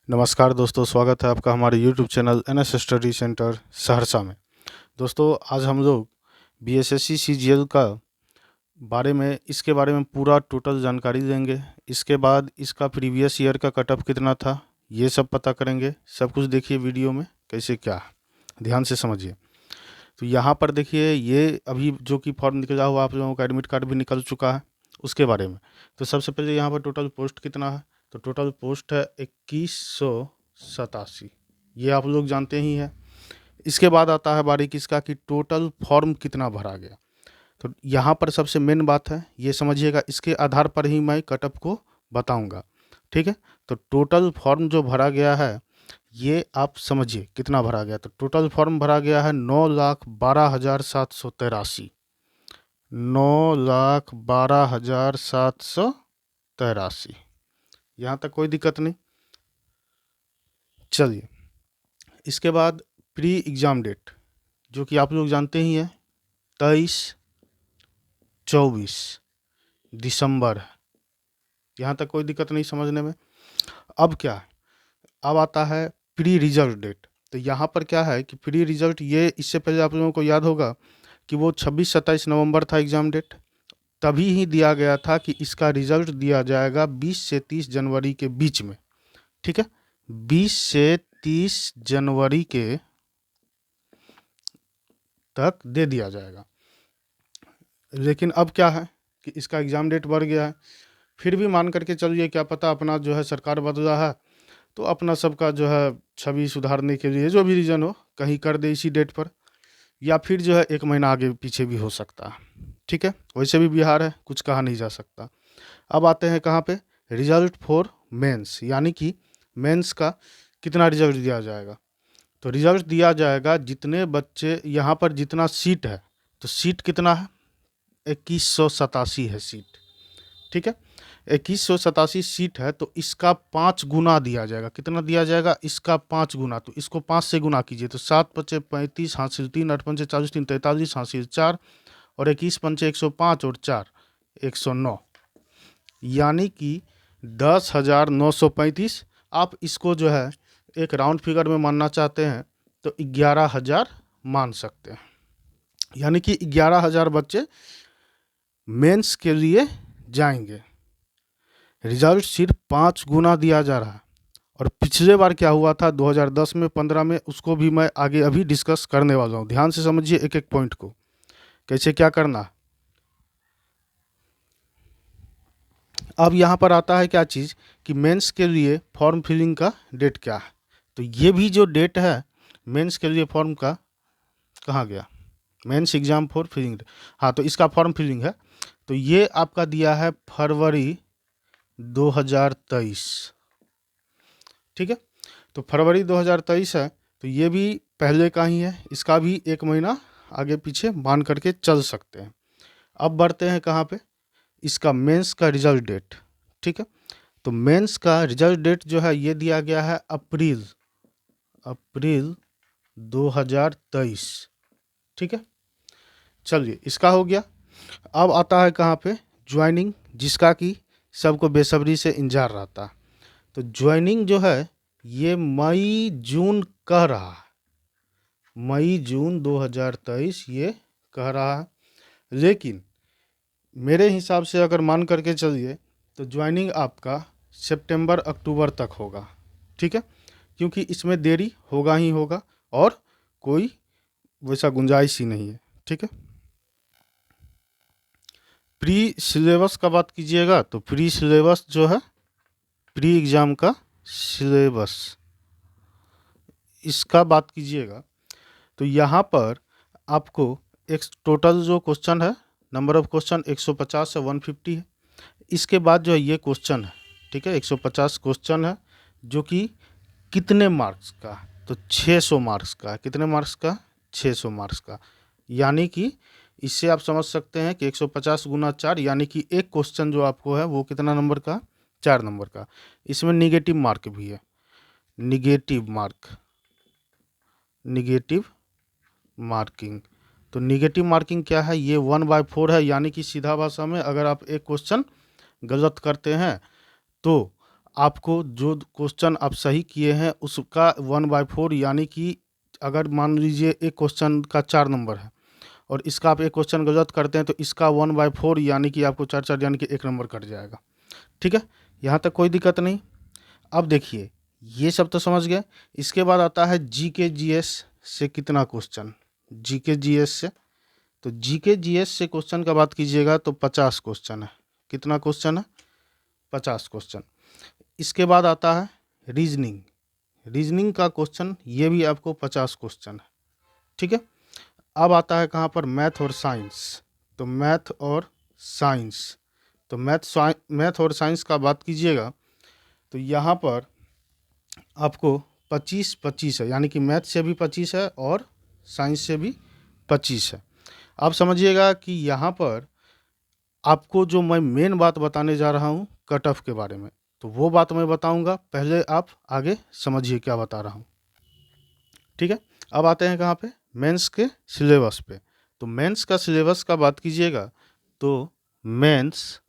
नमस्कार दोस्तों, स्वागत है आपका हमारे YouTube channel NS study centre Saharsa में। दोस्तों, आज हम लोग BSSC CGL का इसके बारे में पूरा टोटल जानकारी देंगे। इसके बाद इसका प्रीवियस ईयर का कट ऑफ कितना था ये सब पता करेंगे। सब कुछ देखिए वीडियो में कैसे क्या है, ध्यान से समझिए। तो यहाँ पर देखिए, ये अभी जो कि फॉर्म निकला हुआ, आप लोगों का एडमिट कार्ड भी निकल चुका है, उसके बारे में। तो सबसे पहले यहाँ पर टोटल पोस्ट कितना है, तो टोटल पोस्ट है 2187, ये आप लोग जानते ही हैं। इसके बाद आता है बारी किसका कि टोटल फॉर्म कितना भरा गया। तो यहाँ पर सबसे मेन बात है, ये समझिएगा, इसके आधार पर ही मैं कटअप को बताऊंगा, ठीक है। तो टोटल फॉर्म जो भरा गया है ये आप समझिए कितना भरा गया। तो टोटल फॉर्म भरा गया है 9,12,783, 9,12,783। यहाँ तक कोई दिक्कत नहीं। चलिए, इसके बाद प्री एग्ज़ाम डेट जो कि आप लोग जानते ही हैं 23-24 दिसंबर है। यहाँ तक कोई दिक्कत नहीं समझने में। अब क्या है, अब आता है प्री रिजल्ट डेट। तो यहाँ पर क्या है कि प्री रिजल्ट, ये इससे पहले आप लोगों को याद होगा कि वो 26-27 नवंबर था एग्ज़ाम डेट। तभी ही दिया गया था कि इसका रिजल्ट दिया जाएगा 20 से 30 जनवरी के बीच में, ठीक है। 20 से 30 जनवरी के तक दे दिया जाएगा। लेकिन अब क्या है कि इसका एग्ज़ाम डेट बढ़ गया है। फिर भी मान करके चलिए, क्या पता अपना जो है सरकार बदला है तो अपना सबका जो है छवि सुधारने के लिए जो भी रीज़न हो कहीं कर दे इसी डेट पर, या फिर जो है 1 महीना आगे पीछे भी हो सकता है, ठीक है। वैसे भी बिहार है, कुछ कहा नहीं जा सकता। अब आते हैं कहाँ पे, रिजल्ट फॉर मेंस, यानी कि मेंस का कितना रिजल्ट दिया जाएगा। तो रिजल्ट दिया जाएगा जितने बच्चे, यहाँ पर जितना सीट है, तो सीट कितना है, 2187 है सीट, ठीक है। 2187 सीट है, तो इसका 5 गुना दिया जाएगा। कितना दिया जाएगा, इसका 5 गुना। तो इसको 5 से गुना कीजिए, तो 7×5 = 35, हासिल 3, 8×5 = 40, 3 × 43, हासिल 4, और 21×5 = 105, और 4 109, यानी कि 10,935। आप इसको जो है एक राउंड फिगर में मानना चाहते हैं तो 11,000 मान सकते हैं, यानी कि 11,000 बच्चे मेंस के लिए जाएंगे। रिजल्ट सिर्फ 5 गुना दिया जा रहा है। और पिछले बार क्या हुआ था 2010 में, 15 में, उसको भी मैं आगे अभी डिस्कस करने वाला हूँ। ध्यान से समझिए एक एक पॉइंट को, कैसे क्या करना। अब यहाँ पर आता है क्या चीज़ कि मेंस के लिए फॉर्म फिलिंग का डेट क्या है। तो ये भी जो डेट है मेंस के लिए फॉर्म का, कहाँ गया, मेंस एग्जाम फॉर फिलिंग, हाँ, तो इसका फॉर्म फिलिंग है। तो ये आपका दिया है फरवरी 2023, ठीक है। तो फरवरी 2023 है, तो ये भी पहले का ही है, इसका भी 1 महीना आगे पीछे मान करके चल सकते हैं। अब बढ़ते हैं कहाँ पे, इसका मेंस का रिजल्ट डेट, ठीक है। तो मेंस का रिजल्ट डेट जो है ये दिया गया है अप्रैल 2023, ठीक है। चलिए, इसका हो गया। अब आता है कहाँ पे, ज्वाइनिंग, जिसका कि सबको बेसब्री से इंतजार रहता है। तो ज्वाइनिंग जो है ये मई जून कह रहा है, मई जून 2023 ये कह रहा है। लेकिन मेरे हिसाब से अगर मान करके चलिए तो ज्वाइनिंग आपका सितंबर अक्टूबर तक होगा, ठीक है, क्योंकि इसमें देरी होगा ही होगा और कोई वैसा गुंजाइश ही नहीं है, ठीक है। प्री सिलेबस का बात कीजिएगा तो प्री सिलेबस जो है, प्री एग्ज़ाम का सिलेबस, इसका बात कीजिएगा तो यहाँ पर आपको एक टोटल जो क्वेश्चन है, नंबर ऑफ क्वेश्चन 150 से 150 है। इसके बाद जो है ये क्वेश्चन है, ठीक है, 150 क्वेश्चन है जो कि कितने मार्क्स का, तो 600 मार्क्स का। कितने मार्क्स का, 600 मार्क्स का। यानी कि इससे आप समझ सकते हैं कि 150 गुना 4, यानी कि एक क्वेश्चन जो आपको है वो कितना नंबर का, 4 नंबर का। इसमें निगेटिव मार्क भी है, निगेटिव मार्क, निगेटिव मार्किंग। तो निगेटिव मार्किंग क्या है, ये 1/4 है, यानी कि सीधा भाषा में अगर आप एक क्वेश्चन गलत करते हैं तो आपको जो क्वेश्चन आप सही किए हैं उसका 1/4, यानी कि अगर मान लीजिए एक क्वेश्चन का 4 नंबर है और इसका आप एक क्वेश्चन गलत करते हैं तो इसका 1/4 यानी कि आपको 4 यानी कि 1 नंबर कट जाएगा। ठीक है, यहाँ तक कोई दिक्कत नहीं। अब देखिए, ये सब तो समझ गए। इसके बाद आता है जीके जीएस से कितना क्वेश्चन, जीके जीएस से। तो जीके जीएस से क्वेश्चन का बात कीजिएगा तो 50 क्वेश्चन है। कितना क्वेश्चन है? 50 क्वेश्चन। इसके बाद आता है रीजनिंग। रीजनिंग का क्वेश्चन ये भी आपको 50 क्वेश्चन है। ठीक है, अब आता है कहाँ पर? मैथ और साइंस। तो मैथ और साइंस, तो मैथ और साइंस का बात कीजिएगा तो यहाँ पर आपको 25-25 है, यानी कि मैथ से भी 25 है और साइंस से भी 25 है। अब समझिएगा कि यहाँ पर आपको जो मैं मेन बात बताने जा रहा हूँ कट ऑफ के बारे में, तो वो बात मैं बताऊँगा, पहले आप आगे समझिए क्या बता रहा हूँ। ठीक है, अब आते हैं कहाँ पे? मेंस के सिलेबस पे। तो मेंस का सिलेबस का बात कीजिएगा तो मेंस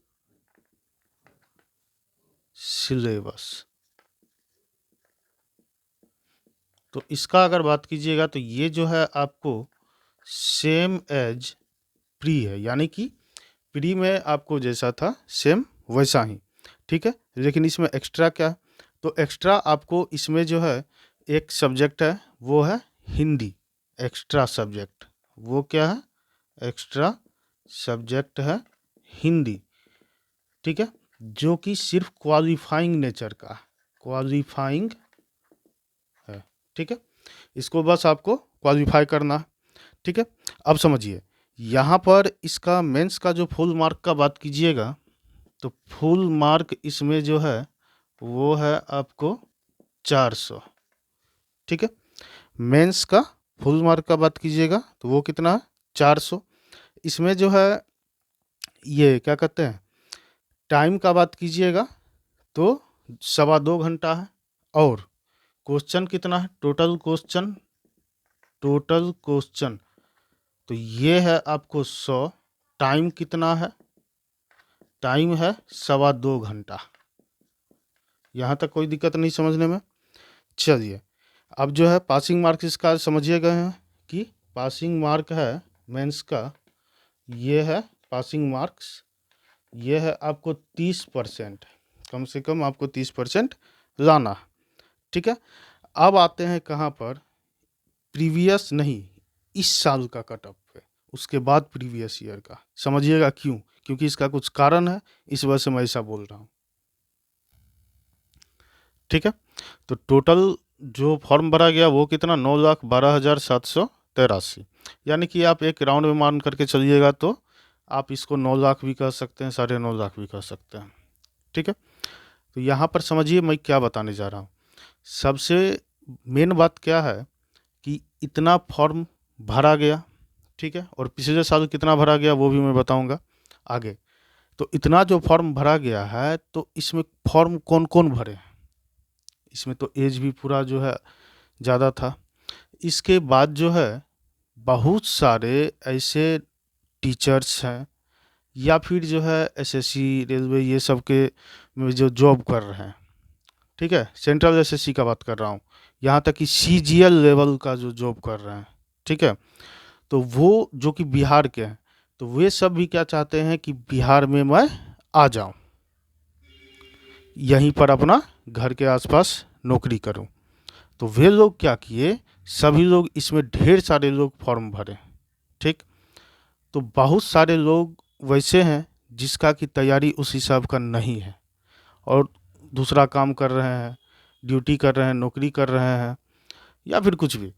सिलेबस, तो इसका अगर बात कीजिएगा तो ये जो है आपको सेम एज प्री है, यानी कि प्री में आपको जैसा था सेम वैसा ही। ठीक है, लेकिन इसमें एक्स्ट्रा क्या है? तो एक्स्ट्रा आपको इसमें जो है एक सब्जेक्ट है वो है हिंदी। एक्स्ट्रा सब्जेक्ट वो क्या है? एक्स्ट्रा सब्जेक्ट है हिंदी। ठीक है, जो कि सिर्फ क्वालिफाइंग नेचर का, क्वालिफाइंग है। ठीक है, इसको बस आपको क्वालिफाई करना है। ठीक है, अब समझिए यहाँ पर इसका मेंस का जो फुल मार्क का बात कीजिएगा तो फुल मार्क इसमें जो है वो है आपको 400। ठीक है, मेंस का फुल मार्क का बात कीजिएगा तो वो कितना है? 400। इसमें जो है ये क्या कहते हैं, टाइम का बात कीजिएगा तो 2.25 घंटा है। और क्वेश्चन कितना है? टोटल क्वेश्चन तो ये है आपको 100। टाइम कितना है? टाइम है 2.25 घंटा। यहाँ तक कोई दिक्कत नहीं समझने में। चलिए, अब जो है पासिंग मार्क्स इसका समझिए गए हैं कि पासिंग मार्क है मेंस का, ये है पासिंग मार्क्स, ये है आपको 30%, कम से कम आपको 30% लाना है। ठीक है, अब आते हैं कहाँ पर? प्रीवियस नहीं, इस साल का कट ऑफ पे, उसके बाद प्रीवियस ईयर का। समझिएगा क्यों? क्योंकि इसका कुछ कारण है, इस वजह से मैं ऐसा बोल रहा हूँ। ठीक है, तो टोटल जो फॉर्म भरा गया वो कितना? 9,12,783, यानी कि आप एक राउंड में मान करके चलिएगा तो आप इसको 9 लाख भी कह सकते हैं, 9.5 लाख भी कह सकते हैं। ठीक है, तो यहाँ पर समझिए मैं क्या बताने जा रहा हूँ। सबसे मेन बात क्या है कि इतना फॉर्म भरा गया। ठीक है, और पिछले साल कितना भरा गया वो भी मैं बताऊंगा आगे। तो इतना जो फॉर्म भरा गया है तो इसमें फॉर्म कौन कौन भरे? इसमें तो एज भी पूरा जो है ज़्यादा था। इसके बाद जो है बहुत सारे ऐसे टीचर्स हैं या फिर जो है एसएससी रेलवे ये सब के में जो जॉब कर रहे हैं। ठीक है, सेंट्रल एसएससी का बात कर रहा हूँ, यहाँ तक कि सीजीएल लेवल का जो जॉब कर रहे हैं। ठीक है, तो वो जो कि बिहार के हैं, तो वे सब भी क्या चाहते हैं कि बिहार में मैं आ जाऊं, यहीं पर अपना घर के आसपास नौकरी करूं। तो वे लोग क्या किए, सभी लोग इसमें ढेर सारे लोग फॉर्म भरे। ठीक, तो बहुत सारे लोग वैसे हैं जिसका की तैयारी उस हिसाब का नहीं है और दूसरा काम कर रहे हैं, ड्यूटी कर रहे हैं, नौकरी कर रहे हैं या फिर कुछ भी,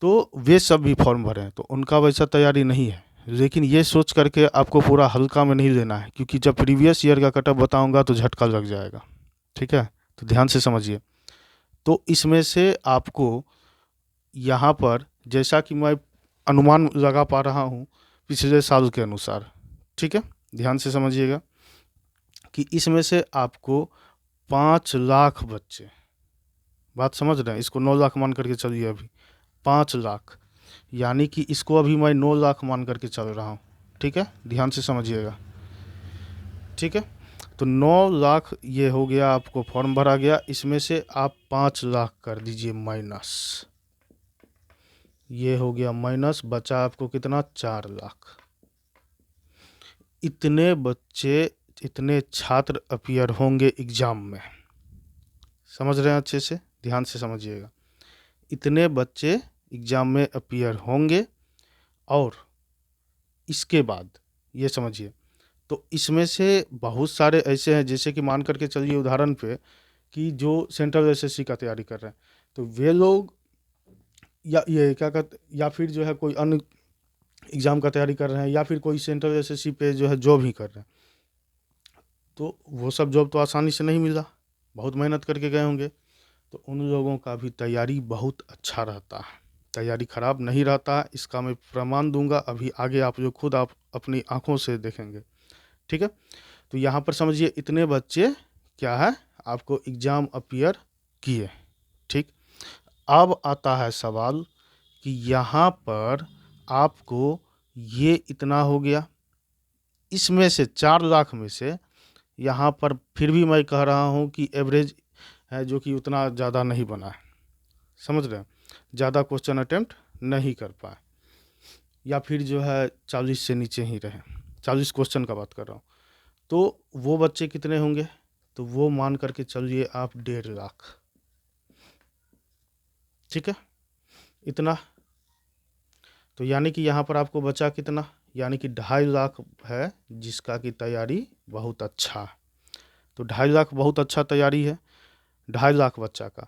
तो वे सब भी फॉर्म भरे हैं, तो उनका वैसा तैयारी नहीं है। लेकिन ये सोच करके आपको पूरा हल्का में नहीं लेना है, क्योंकि जब प्रीवियस ईयर का कटअप बताऊंगा तो झटका लग जाएगा। ठीक है, तो ध्यान से समझिए। तो इसमें से आपको यहाँ पर जैसा कि मैं अनुमान लगा पा रहा हूँ पिछले साल के अनुसार, ठीक है, ध्यान से समझिएगा कि इसमें से आपको 5 लाख बच्चे, बात समझ रहे हैं, इसको 9 लाख मान करके चलिए, अभी 5 लाख, यानी कि इसको अभी मैं 9 लाख मान करके चल रहा हूँ। ठीक है, ध्यान से समझिएगा। ठीक है, तो 9 लाख ये हो गया, आपको फॉर्म भरा गया, इसमें से आप 5 लाख कर दीजिए माइनस, ये हो गया माइनस, बचा आपको कितना 4 लाख। इतने बच्चे, इतने छात्र अपीयर होंगे एग्जाम में, समझ रहे हैं? अच्छे से ध्यान से समझिएगा, इतने बच्चे एग्जाम में अपीयर होंगे। और इसके बाद ये समझिए, तो इसमें से बहुत सारे ऐसे हैं, जैसे कि मान करके चलिए उदाहरण पे कि जो सेंट्रल एसएससी का तैयारी कर रहे हैं, तो वे लोग या ये क्या कहते, या फिर जो है कोई अन्य एग्ज़ाम का तैयारी कर रहे हैं, या फिर कोई सेंट्रल एसएससी पे जो है जॉब ही कर रहे हैं, तो वो सब जॉब तो आसानी से नहीं मिला, बहुत मेहनत करके गए होंगे। तो उन लोगों का भी तैयारी बहुत अच्छा रहता है, तैयारी खराब नहीं रहता है, इसका मैं प्रमाण दूंगा अभी आगे, आप जो खुद आप अपनी आंखों से देखेंगे। ठीक है, तो यहाँ पर समझिए इतने बच्चे क्या है आपको एग्ज़ाम अपीयर किए। ठीक, अब आता है सवाल कि यहाँ पर आपको ये इतना हो गया, इसमें से 4 लाख में से यहाँ पर फिर भी मैं कह रहा हूँ कि एवरेज है, जो कि उतना ज़्यादा नहीं बना है, समझ रहे हैं? ज़्यादा क्वेश्चन अटेम्प्ट नहीं कर पाए, या फिर जो है 40 से नीचे ही रहे, 40 क्वेश्चन का बात कर रहा हूँ। तो वो बच्चे कितने होंगे, तो वो मान करके चलिए आप 1.5 लाख। ठीक है, इतना, तो यानी कि यहाँ पर आपको बचा कितना, यानी कि 2.5 लाख है जिसका की तैयारी बहुत अच्छा है। तो 2.5 लाख बहुत अच्छा तैयारी है, 2.5 लाख बच्चा का।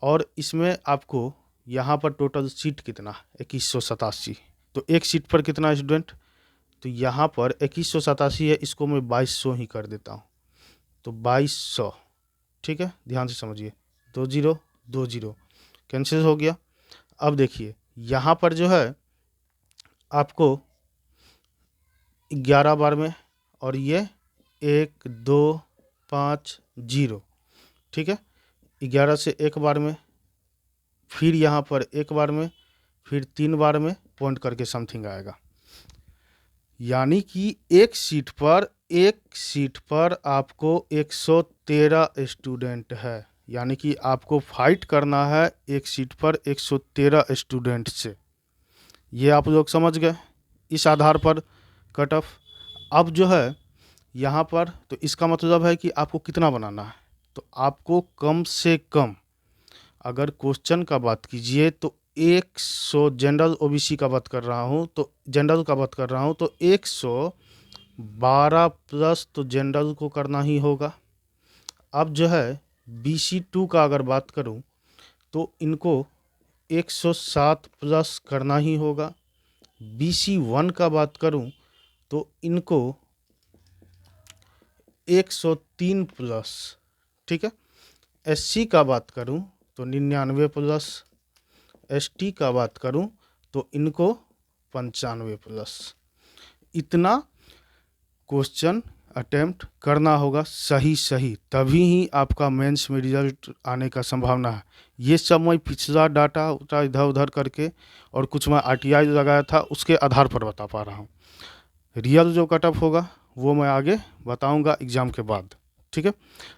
और इसमें आपको यहाँ पर टोटल सीट कितना, 2187। तो एक सीट पर कितना स्टूडेंट, तो यहाँ पर 2187 है, इसको मैं 2200 ही कर देता हूँ, तो 2200। ठीक है, ध्यान से समझिए, 20 20 कैंसिल हो गया। अब देखिए यहाँ पर जो है आपको 11 बार में, और ये 1 2 5 0। ठीक है, 11 से 1 बार में, फिर यहाँ पर 1 बार में, फिर 3 बार में पॉइंट करके समथिंग आएगा। यानी कि एक सीट पर आपको 113 स्टूडेंट है, यानी कि आपको फाइट करना है एक सीट पर 113 स्टूडेंट से। ये आप लोग समझ गए, इस आधार पर कट ऑफ। अब जो है यहाँ पर, तो इसका मतलब है कि आपको कितना बनाना है, तो आपको कम से कम, अगर क्वेश्चन का बात कीजिए तो 100, जनरल ओबीसी का बात कर रहा हूँ, तो जनरल का बात कर रहा हूँ, तो 112 प्लस तो जनरल को करना ही होगा। अब जो है BC2 का अगर बात करूँ तो इनको 107 प्लस करना ही होगा। BC1 का बात करूँ तो इनको 103 प्लस। ठीक है, SC का बात करूँ तो 99 प्लस, ST का बात करूं तो इनको 95 प्लस। इतना क्वेश्चन अटेम्प्ट करना होगा सही, तभी ही आपका मेंस में रिजल्ट आने का संभावना है। ये सब मैं पिछला डाटा इधर उधर करके और कुछ मैं RTI लगाया था उसके आधार पर बता पा रहा हूँ। रियल जो कट ऑफ होगा वो मैं आगे बताऊंगा एग्ज़ाम के बाद। ठीक है,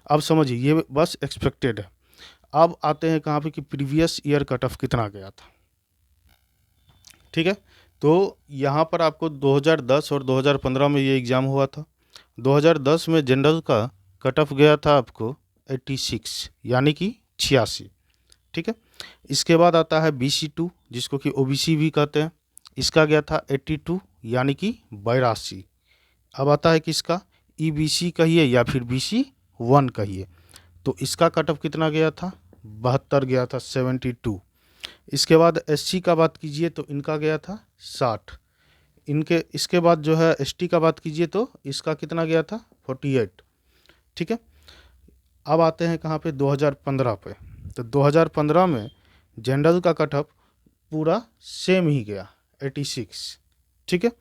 अब समझिए ये बस एक्सपेक्टेड है। अब आते हैं कहाँ पे कि प्रीवियस ईयर कट ऑफ कितना गया था। ठीक है, तो यहाँ पर आपको 2010 और 2015 में ये एग्ज़ाम हुआ था। 2010 में जनरल का कट ऑफ गया था आपको 86, यानी कि 86। ठीक है, इसके बाद आता है BC2 जिसको कि OBC भी कहते हैं, इसका गया था 82, यानी कि 82। अब आता है किसका, EBC कहिए या फिर BC1 कहिए, तो इसका कट ऑफ कितना गया था, 72 गया था, 72। इसके बाद SC का बात कीजिए तो इनका गया था 60। इसके बाद जो है ST का बात कीजिए तो इसका कितना गया था, 48। ठीक है, अब आते हैं कहाँ पे, 2015 पे। तो 2015 में जनरल का कट ऑफ पूरा सेम ही गया, 86। ठीक है,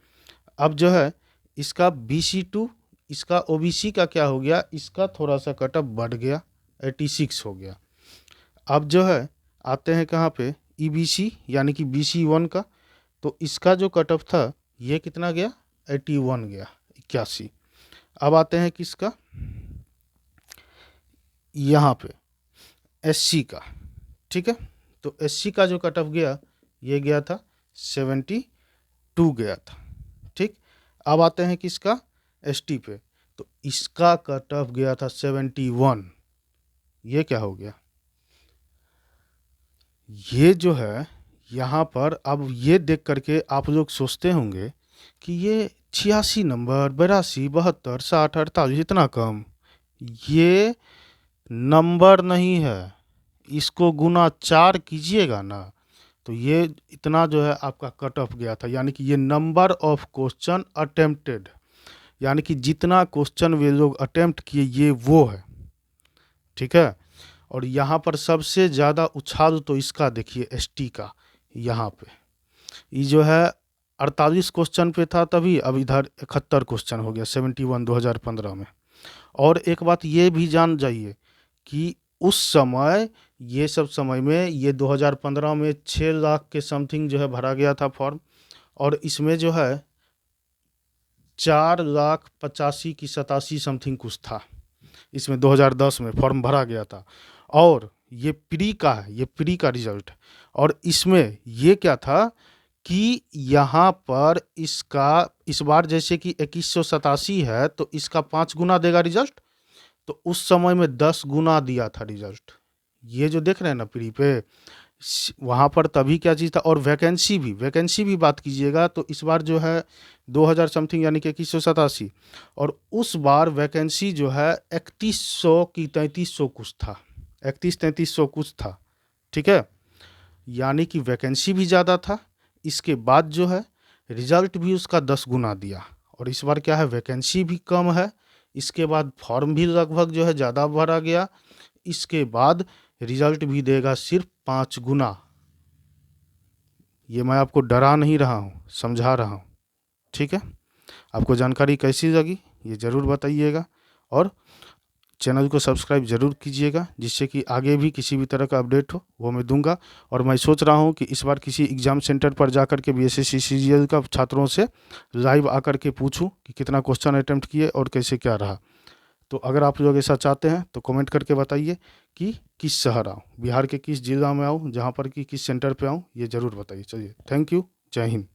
अब जो है इसका BC2, इसका OBC का क्या हो गया, इसका थोड़ा सा कट ऑफ बढ़ गया, 86 हो गया। अब जो है आते हैं कहाँ पे, EBC यानी कि BC1 का, तो इसका जो कट ऑफ था ये कितना गया, 81 गया, 81। अब आते हैं किसका, यहाँ पे एससी का, ठीक है। तो एससी का जो कट ऑफ गया, ये गया था 72 गया था, ठीक। अब आते हैं किसका, एसटी पे। तो इसका कट ऑफ गया था 71। ये क्या हो गया, ये जो है यहाँ पर, अब ये देख करके आप लोग सोचते होंगे कि ये 86 नंबर, 82, 72, 60, 48 इतना कम। ये नंबर नहीं है, इसको गुना 4 कीजिएगा ना, तो ये इतना जो है आपका कट ऑफ गया था। यानी कि ये नंबर ऑफ क्वेश्चन अटेम्प्टेड, यानी कि जितना क्वेश्चन वे लोग अटेम्प्ट किए ये वो है, ठीक है। और यहाँ पर सबसे ज़्यादा उछाल तो इसका देखिए एसटी का, यहाँ पे ये जो है 48 क्वेश्चन पे था तभी, अब इधर 71 क्वेश्चन हो गया 71 2015 में। और एक बात ये भी जान जाइए कि उस समय, ये सब समय में, ये 2015 में 6 लाख के समथिंग जो है भरा गया था फॉर्म, और इसमें जो है 4,85,000 की 87 समथिंग कुछ था, इसमें 2010 में फॉर्म भरा गया था। और ये प्री का है, ये प्री का रिजल्ट। और इसमें ये क्या था कि यहाँ पर इसका इस बार जैसे कि 2187 है, तो इसका 5 गुना देगा रिजल्ट, तो उस समय में 10 गुना दिया था रिजल्ट। ये जो देख रहे हैं ना प्री पे, वहाँ पर तभी क्या चीज़ था। और वैकेंसी भी बात कीजिएगा तो इस बार जो है 2000 समथिंग, यानी कि 2187, और उस बार वैकेंसी जो है 3100 की 3300 कुछ था, 3300 कुछ था, ठीक है। यानी कि वैकेंसी भी ज़्यादा था, इसके बाद जो है रिजल्ट भी उसका 10 गुना दिया। और इस बार क्या है, वैकेंसी भी कम है, इसके बाद फॉर्म भी लगभग जो है ज़्यादा भरा गया, इसके बाद रिजल्ट भी देगा सिर्फ 5 गुना। ये मैं आपको डरा नहीं रहा हूँ, समझा रहा हूँ, ठीक है। आपको जानकारी कैसी लगी ये ज़रूर बताइएगा, और चैनल को सब्सक्राइब ज़रूर कीजिएगा, जिससे कि आगे भी किसी भी तरह का अपडेट हो वो मैं दूंगा। और मैं सोच रहा हूँ कि इस बार किसी एग्ज़ाम सेंटर पर जाकर के बीएसएससी सीजीएल का छात्रों से लाइव आकर के पूछूं कि कितना क्वेश्चन अटेम्प्ट किए और कैसे क्या रहा। तो अगर आप लोग ऐसा चाहते हैं तो कमेंट करके बताइए कि किस शहर आऊँ, बिहार के किस जिला में आऊँ, जहाँ पर कि किस सेंटर पे आऊँ, ये ज़रूर बताइए। चलिए, थैंक यू, जय हिंद।